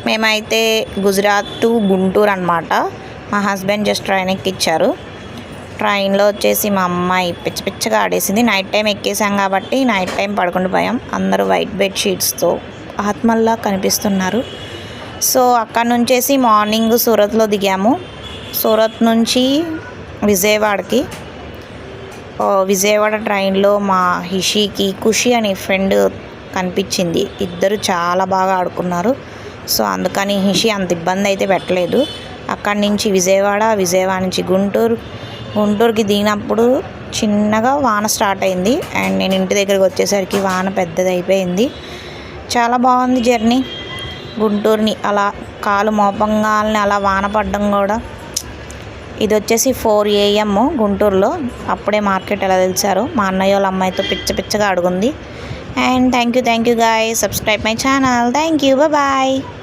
మేమైతే గుజరాత్ టు గుంటూరు అనమాట. మా హస్బెండ్ జస్ట్ ట్రైన్ ఎక్కిచ్చారు. ట్రైన్లో వచ్చేసి మా అమ్మాయి పిచ్చి పిచ్చిగా ఆడేసింది. నైట్ టైం ఎక్కేసాం కాబట్టి నైట్ టైం పడుకుంటూ పోయాం. అందరూ వైట్ బెడ్షీట్స్తో ఆత్మల్లా కనిపిస్తున్నారు. సో అక్కడ నుంచేసి మార్నింగ్ సూరత్లో దిగాము. సూరత్ నుంచి విజయవాడకి. విజయవాడ ట్రైన్లో మా హిషికి ఖుషి అనే ఫ్రెండ్ కనిపించింది. ఇద్దరు చాలా బాగా ఆడుకున్నారు. సో అందుకని హిషి అంత ఇబ్బంది అయితే పెట్టలేదు. అక్కడి నుంచి విజయవాడ నుంచి గుంటూరుకి దిగినప్పుడు చిన్నగా వాన స్టార్ట్ అయింది. అండ్ నేను ఇంటి దగ్గరికి వచ్చేసరికి వాన పెద్దది అయిపోయింది. చాలా బాగుంది జర్నీ. గుంటూరుని అలా కాలు మోపంగాల్ని అలా వాన పడ్డం కూడా. ఇది వచ్చేసి 4 AM గుంటూరులో. అప్పుడే మార్కెట్ ఎలా తెలిసారో మా అన్నయ్య వాళ్ళ అమ్మాయితో పిచ్చగా అడుగుంది. And thank you guys. Subscribe my channel. Thank you. Bye-bye.